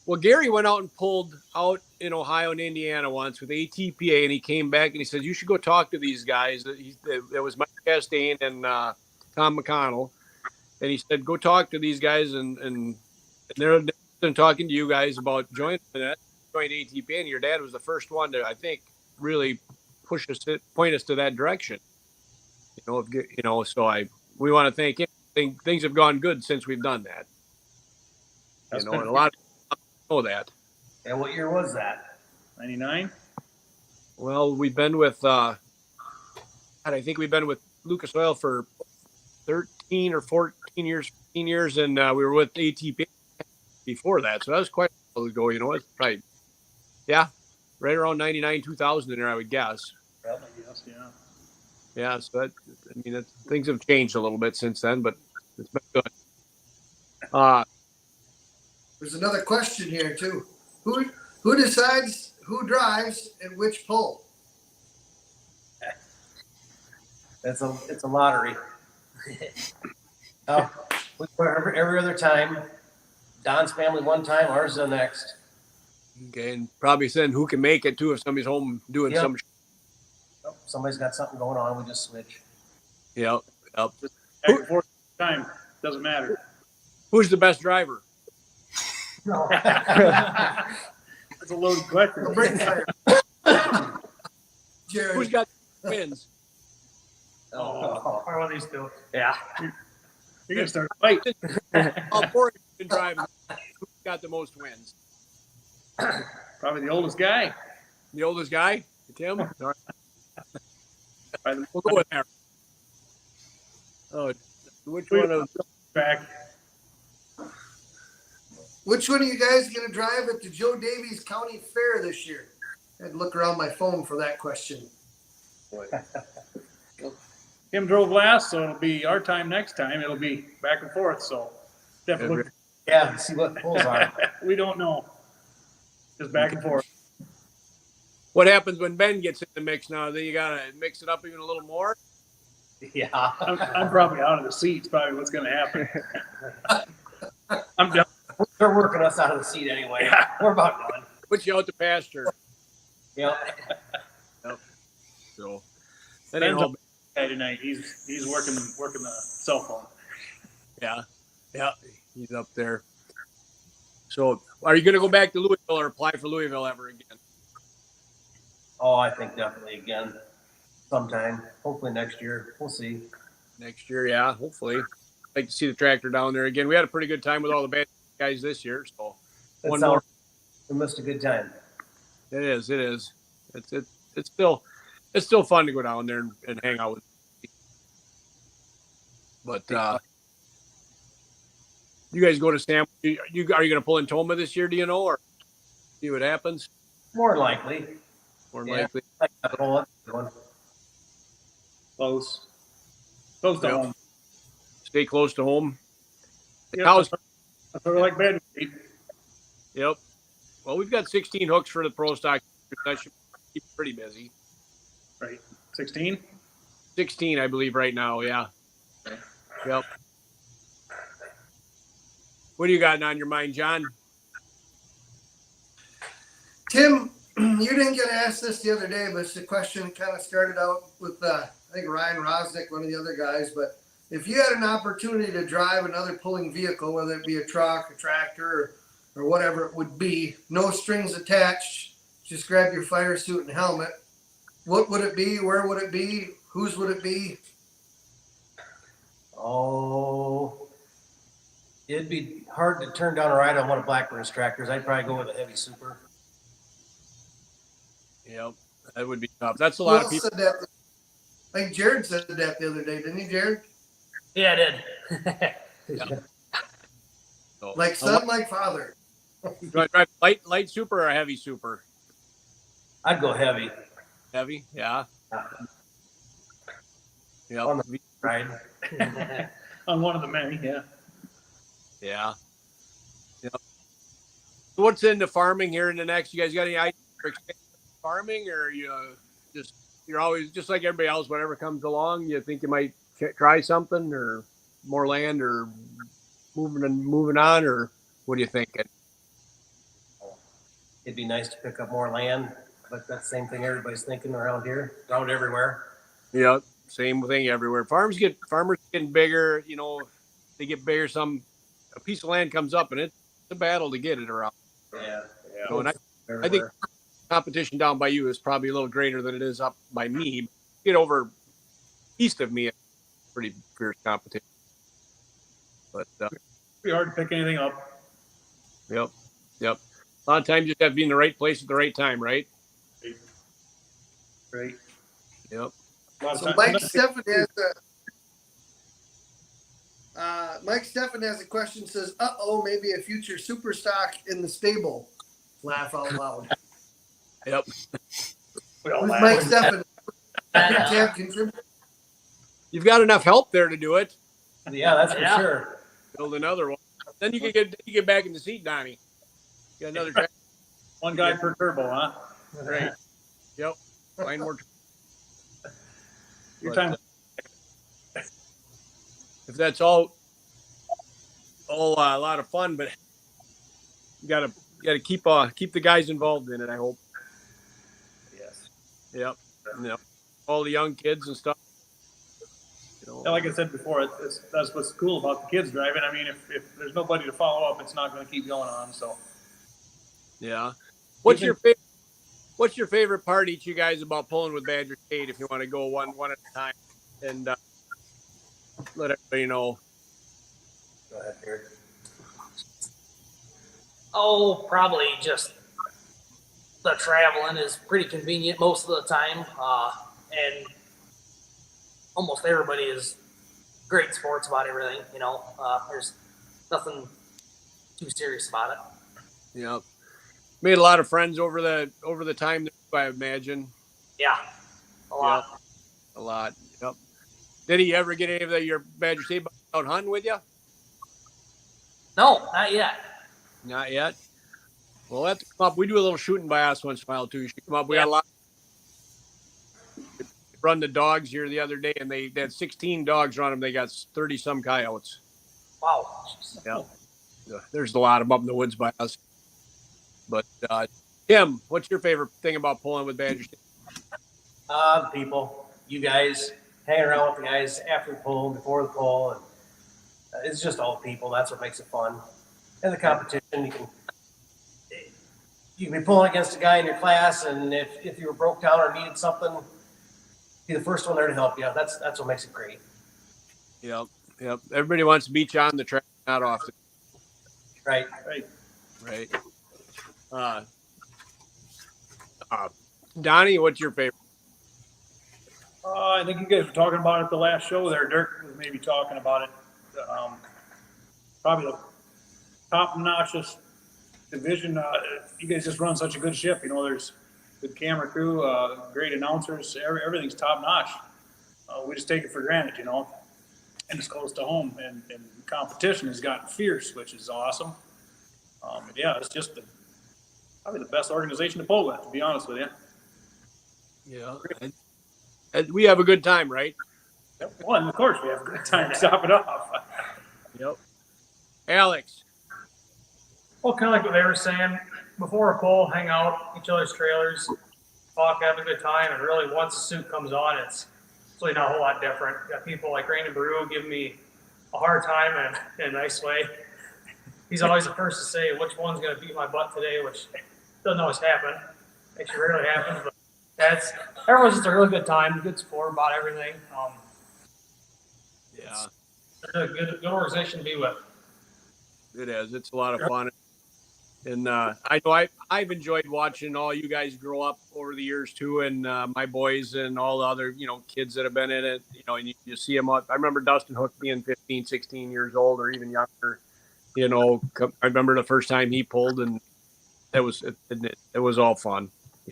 Well, Gary went out and pulled out in Ohio and Indiana once with ATPA, and he came back and he said, "You should go talk to these guys." That was Mike Chastain and Tom McConnell, and he said, "Go talk to these guys, and they're talking to you guys about joining ATPA." And your dad was the first one to, I think, really point us to that direction. So we want to thank him. Things have gone good since we've done that. That's And been a lot of people know that. And what year was that? 99. Well, we've been with, I think we've been with Lucas Oil for 13 or 14 years, 15 years, and we were with ATP before that. So that was quite a while ago, it's probably, yeah, right around 99, 2000 in there, I would guess. I guess, yeah. Yeah, so things have changed a little bit since then, but it's been good. There's another question here too. Who decides who drives and which pull? It's a lottery. Every other time. Don's family one time, ours the next. Okay, and probably saying who can make it too if somebody's home doing Yep. some. Somebody's got something going on, we just switch. Yep. Back and forth time. Doesn't matter. Who's the best driver? No. That's a loaded question. Brinkmeier. Who's Jared. got wins? Oh, Or one of these two. yeah. You're gonna start a fight. All four of you have been driving. Who's got the most wins? Probably the oldest guy. The oldest guy? Tim? All right. By the We'll go with that. Oh, which one of back. Which one of you guys are going to drive at the Joe Davies County Fair this year? I had to look around my phone for that question. Tim drove last, so it'll be our time next time. It'll be back and forth. So definitely, Yeah, see what the pulls are. we don't know. Just back and forth. what happens when Ben gets in the mix now? Then you gotta mix it up even a little more. Yeah. I'm probably out of the seats. Probably what's going to happen. I'm done. They're working us out of the seat anyway. We're about done. Put you out to pasture. Yep. So that ain't Ben's all. up guy tonight. He's working the cell phone. Yeah, he's up there. So, are you going to go back to Louisville or apply for Louisville ever again? Oh, I think definitely again. Sometime. Hopefully next year. We'll see. Next year, yeah, hopefully. I'd like to see the tractor down there again. We had a pretty good time with all the bad guys this year, so That one sounds- more. We missed a good time. It is. It's still fun to go down there and hang out with. But you guys go to Sam. Are you going to pull in Toma this year? Do you know, or see what happens? More than likely. More Yeah. likely. Like that whole other one. Close to Yep. home. Stay close to home. The Yep, cows. that's what we like bad. Yep. Well, we've got 16 hooks for the pro stock. That should keep pretty busy. Right. 16. 16, I believe, right now. Yeah. Yep. What do you got on your mind, John? Tim, you didn't get asked this the other day, but it's a question that kind of started out with, I think Ryan Rosnick, one of the other guys. But if you had an opportunity to drive another pulling vehicle, whether it be a truck, a tractor, or whatever it would be, no strings attached, just grab your fire suit and helmet, what would it be? Where would it be? Whose would it be? Oh, it'd be hard to turn down a ride on one of Blackburn's tractors. I'd probably go with a heavy super. Yep, that would be tough. That's a Who lot of else people. said that? I think Jared said that the other day, didn't he, Jared? Yeah, I did. So, Like son, like father. do I drive light super or a heavy super? I'd go heavy Heavy, yeah. Yep. on the ride. On one of the many, yeah. Yeah. Yep. So what's into farming here in the next? You guys got any ideas for expanding farming, or you're always just like everybody else? Whatever comes along, you think you might try something, or more land, or moving on, or what do you think? It'd be nice to pick up more land, but that's the same thing everybody's thinking around here, around everywhere. Yep, same thing everywhere. Farmers getting bigger. You know, they get bigger. A piece of land comes up, and it's a battle to get it around. Yeah. So, and I think competition down by you is probably a little greater than it is up by me. Get over east of me, it's pretty fierce competition. But Pretty hard to pick anything up. yep. A lot of times you just have to be in the right place at the right time, right? Right. Yep. So Mike Steffen has a question. Says, maybe a future super stock in the stable." Laugh out loud. Yep. Who's Mike Steffen? Tab contributor. You've got enough help there to do it. Yeah, that's for sure. Build another one. Then you can get back in the seat, Donnie. Got another track. One guy per turbo, huh? Right. Yep. Find more. Your time. If that's all a lot of fun, but you gotta keep the guys involved in it. I hope. Yes. Yep. All the young kids and stuff. Yeah, like I said before, that's what's cool about the kids driving. I mean, if there's nobody to follow up, it's not going to keep going on. So. Yeah. What's your favorite part, each you guys, about pulling with Badger State? If you want to go one at a time, and let everybody know. Go ahead, Jared. Oh, probably just the traveling is pretty convenient most of the time, and almost everybody is great sports about everything. There's nothing too serious about it. Yep. Made a lot of friends over the time, I imagine. Yeah, a lot. Yep. A lot. Yep. Did he ever get any of your Badger State out hunting with you? No, not yet. Not yet. Well, let's come up. We do a little shooting by us once in a while too. You should come up. We got a lot. Run the dogs here the other day, and they had 16 dogs run them. They got 30 some coyotes. Wow. Yeah. There's a lot of them up in the woods by us. But Tim, what's your favorite thing about pulling with Badger State? The people, you guys, hanging around with the guys after the pull, before the pull, and it's just all people. That's what makes it fun. And the competition, you can be pulling against a guy in your class, and if you were broke down or needed something, be the first one there to help you. That's what makes it great. Yep. Everybody wants to beat you on the track, not often. Right. Donnie, what's your favorite? I think you guys were talking about it the last show there. Dirk was maybe talking about it. Probably the top-notchest division. You guys just run such a good ship. There's good camera crew, great announcers. Everything's top-notch. We just take it for granted, and it's close to home. And competition has gotten fierce, which is awesome. It's just probably the best organization to pull with, to be honest with you. Yeah. And we have a good time, right? Well, and of course we have a good time to top it off. Yep. Alex, Well, kind of like what they were saying, before a pull, hang out, each other's trailers, talk, have a good time, and really once the suit comes on, it's really not a whole lot different. You got people like Rain and Baru give me a hard time in a nice way. He's always the first to say which one's going to beat my butt today, which doesn't always happen. Actually, rarely happens, but everyone's just a really good time, good support about everything. Yeah, It's a good organization to be with. it is. It's a lot of fun. And I know I've enjoyed watching all you guys grow up over the years too, and my boys and all the other, kids that have been in it, and you see them up. I remember Dustin Hook being 15, 16 years old or even younger. I remember the first time he pulled, and it was all fun,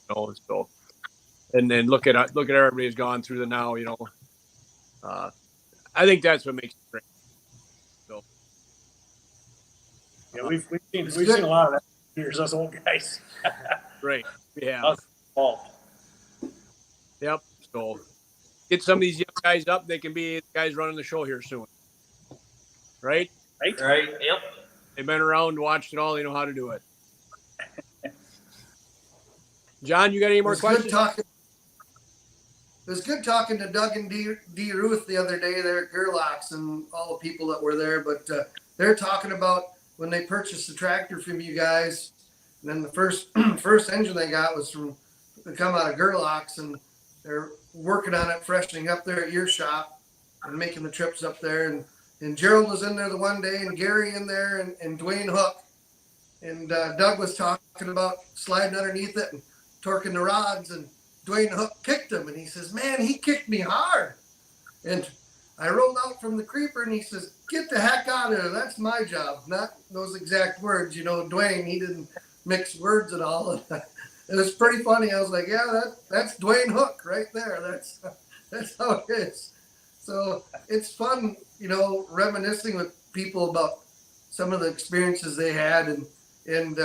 so, and then look at everybody who's gone through the now, I think that's what makes it great. So Yeah, we've seen a lot of that years, us old guys. right. Yeah. Us all. Yep. So get some of these young guys up. They can be the guys running the show here soon. Right? Right. Yep. They've been around, watched it all. They know how to do it. John, you got any more questions? It was good talking to Doug and D. Ruth the other day there at Gerlach's and all the people that were there. But they're talking about when they purchased the tractor from you guys. And then the first engine they got was to come out of Gerlach's, and they're working on it, freshening up there at your shop and making the trips up there. And Gerald was in there the one day, and Gary in there, and Dwayne Hook. And Doug was talking about sliding underneath it and torquing the rods, and Dwayne Hook kicked him, and he says, "Man, he kicked me hard." And I rolled out from the creeper, and he says, "Get the heck out of there. That's my job." Not those exact words. Dwayne, he didn't mix words at all. It was pretty funny. I was like, yeah, that's Dwayne Hook right there. That's how it is. So it's fun, reminiscing with people about some of the experiences they had and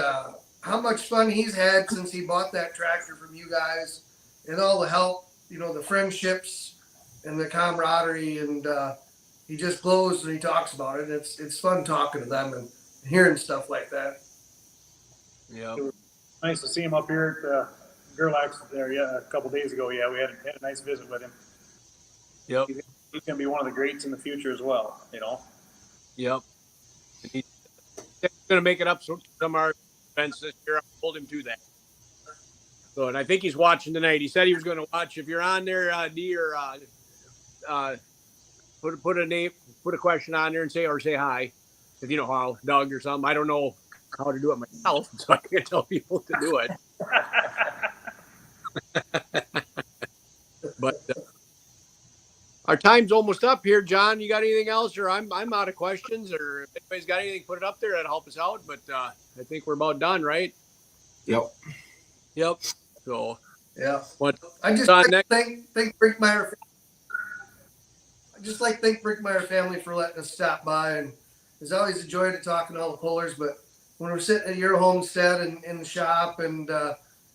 how much fun he's had since he bought that tractor from you guys, and all the help, the friendships and the camaraderie. And he just glows when he talks about it. It's fun talking to them and hearing stuff like that. Yeah. It was nice to see him up here at Gerlach's there, a couple days ago. Yeah, we had a nice visit with him. Yep. He's going to be one of the greats in the future as well, Yep. And he's going to make it up some of our events this year. I told him to that. So, and I think he's watching tonight. He said he was going to watch. If you're on there, D, or put a name, put a question on there and say hi. If you know how, Doug or something. I don't know how to do it myself, so I can't tell people to do it. But our time's almost up here, John. You got anything else, or I'm out of questions, or if anybody's got anything, put it up there. That'll help us out. But I think we're about done, right? Yep. So yeah. What? I just thank Brinkmeier. I just like to thank Brinkmeier family for letting us stop by, and it's always a joy to talking to all the pullers. But when we're sitting at your homestead and in the shop, and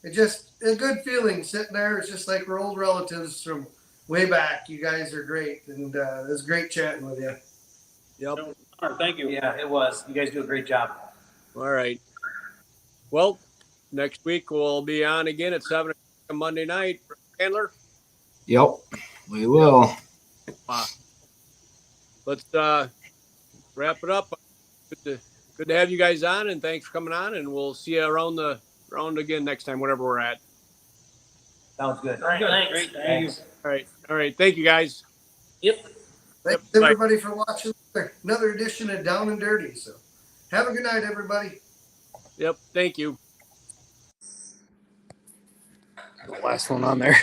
it just a good feeling sitting there. It's just like we're old relatives from way back. You guys are great, and it was great chatting with you. Yep. Thank you. Yeah, it was. You guys do a great job. All right. Well, next week we'll be on again at 7 o'clock Monday night. Handler? Yep. We will. Let's wrap it up. Good to have you guys on, and thanks for coming on, and we'll see you around again next time, whatever we're at. Sounds good. All right. Thanks. Great. Thanks. All right. Thank you, guys. Yep. Thanks everybody for watching another edition of Down and Dirty. So have a good night, everybody. Yep. Thank you. The last one on there.